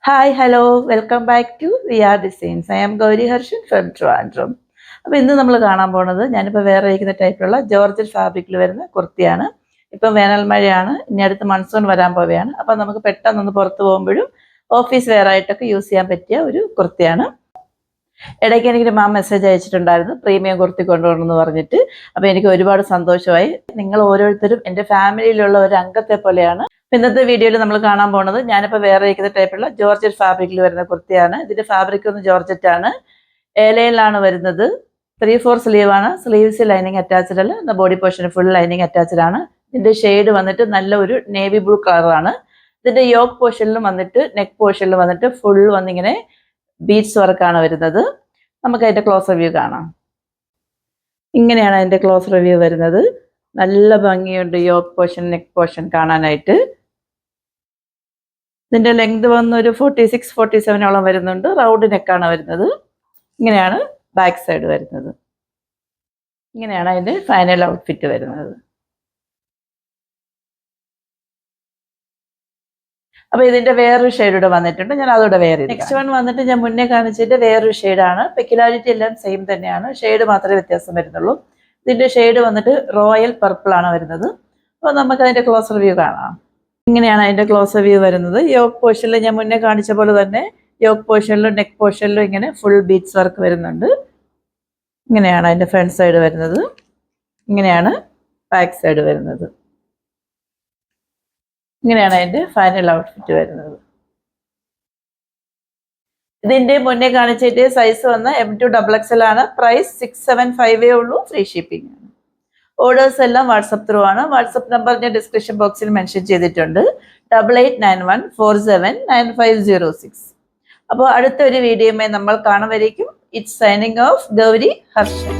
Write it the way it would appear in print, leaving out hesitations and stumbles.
Hi hello welcome back to VR designs. I am Gauri Harshan from Trivandrum. അപ്പോൾ ഇന്ന് നമ്മൾ കാണാൻ പോകുന്നത് ഞാനിപ്പോൾ വേറെ ഇരിക്കുന്ന ടൈപ്പിലുള്ള ജോർജറ്റ് ഫാബ്രിക്കിൽ വരുന്ന കുർത്തിയാണ്. ഇപ്പം വേനൽ മഴയാണ്, ഇനി അടുത്ത് മൺസൂൺ വരാൻ പോവുകയാണ്. അപ്പോൾ നമുക്ക് പെട്ടെന്നൊന്ന് പുറത്ത് പോകുമ്പോഴും ഓഫീസ് വെയർ ആയിട്ടൊക്കെ യൂസ് ചെയ്യാൻ പറ്റിയ ഒരു കുർത്തിയാണ്. ഇടയ്ക്ക് എനിക്കൊരു മാം മെസ്സേജ് അയച്ചിട്ടുണ്ടായിരുന്നു പ്രീമിയം കുർത്തി കൊണ്ടുപോകണമെന്ന് പറഞ്ഞിട്ട്. അപ്പോൾ എനിക്ക് ഒരുപാട് സന്തോഷമായി. നിങ്ങൾ ഓരോരുത്തരും എൻ്റെ ഫാമിലിയിലുള്ള ഒരു അംഗത്തെ പോലെയാണ്. ഇന്നത്തെ വീഡിയോയിൽ നമ്മൾ കാണാൻ പോകുന്നത് ഞാനിപ്പോൾ വേറെ ഇരിക്കുന്ന ടൈപ്പുള്ള ജോർജറ്റ് ഫാബ്രിക്കിൽ വരുന്ന കുർത്തിയാണ്. ഇതിന്റെ ഫാബ്രിക് ഒന്ന് ജോർജറ്റ് ആണ്, ഏലയിലാണ് വരുന്നത്. 3/4 സ്ലീവ് ആണ്. സ്ലീവ്സ് ലൈനിങ് അറ്റാച്ച്ഡ് അല്ല, body portion full lining attached ആണ്. ഇതിന്റെ ഷെയ്ഡ് വന്നിട്ട് നല്ല ഒരു നേവി ബ്ലൂ കളറാണ്. ഇതിന്റെ യോക്ക് പോർഷനിലും വന്നിട്ട് നെക്ക് പോർഷനിലും വന്നിട്ട് ഫുൾ വന്നിങ്ങനെ ബീഡ്സ് വർക്കാണ് വരുന്നത്. നമുക്ക് അതിന്റെ ക്ലോസ് റിവ്യൂ കാണാം. ഇങ്ങനെയാണ് അതിന്റെ ക്ലോസ് റിവ്യൂ വരുന്നത്. നല്ല ഭംഗിയുണ്ട് യോക്ക് പോർഷൻ നെക്ക് പോർഷൻ കാണാനായിട്ട്. ഇതിന്റെ ലെങ്ത് വന്നൊരു 46-47 വരുന്നുണ്ട്. റൗണ്ട് നെക്കാണ് വരുന്നത്. ഇങ്ങനെയാണ് ബാക്ക് സൈഡ് വരുന്നത്. ഇങ്ങനെയാണ് അതിന്റെ ഫൈനൽ ഔട്ട്ഫിറ്റ് വരുന്നത്. അപ്പൊ ഇതിന്റെ വേറൊരു ഷെയ്ഡ് വന്നിട്ടുണ്ട്, ഞാൻ അതോടെ വേറെ. നെക്സ്റ്റ് വൺ വന്നിട്ട് ഞാൻ മുന്നേ കാണിച്ചിട്ട് വേറൊരു ഷെയ്ഡാണ്. പെക്യുലാരിറ്റി എല്ലാം സെയിം തന്നെയാണ്, ഷെയ്ഡ് മാത്രമേ വ്യത്യാസം വരുന്നുള്ളൂ. ഇതിന്റെ ഷെയ്ഡ് വന്നിട്ട് റോയൽ പർപ്പിൾ ആണ് വരുന്നത്. അപ്പോൾ നമുക്ക് അതിന്റെ ക്ലോസ് റിവ്യൂ കാണാം. ഇങ്ങനെയാണ് അതിന്റെ ക്ലോസ് റിവ്യൂ വരുന്നത്. യോക്ക് പോർഷനിൽ ഞാൻ മുന്നേ കാണിച്ച പോലെ തന്നെ യോക്ക് പോർഷനിലും നെക്ക് പോർഷനിലും ഇങ്ങനെ ഫുൾ ബീഡ്സ് വർക്ക് വരുന്നുണ്ട്. ഇങ്ങനെയാണ് അതിന്റെ ഫ്രണ്ട് സൈഡ് വരുന്നത്. ഇങ്ങനെയാണ് ബാക്ക് സൈഡ് വരുന്നത്. ഇങ്ങനെയാണ് അതിന്റെ ഫൈനൽ ഔട്ട്ഫിറ്റ് വരുന്നത്. ഇതിന്റെ മുന്നേ കാണിച്ചിട്ട് സൈസ് വന്ന M2XXL ആണ്. പ്രൈസ് 675 ഉള്ളൂ. ഫ്രീ ഷിപ്പിംഗ് ആണ്. ഓർഡേഴ്സ് എല്ലാം വാട്സപ്പ് ത്രൂ ആണ്. വാട്സപ്പ് നമ്പർ ഞാൻ ഡിസ്ക്രിപ്ഷൻ ബോക്സിൽ മെൻഷൻ ചെയ്തിട്ടുണ്ട്. 8891479506. അപ്പോൾ അടുത്തൊരു വീഡിയോയുമായി നമ്മൾ കാണുമായിരിക്കും. It's signing off Gauri Harshan.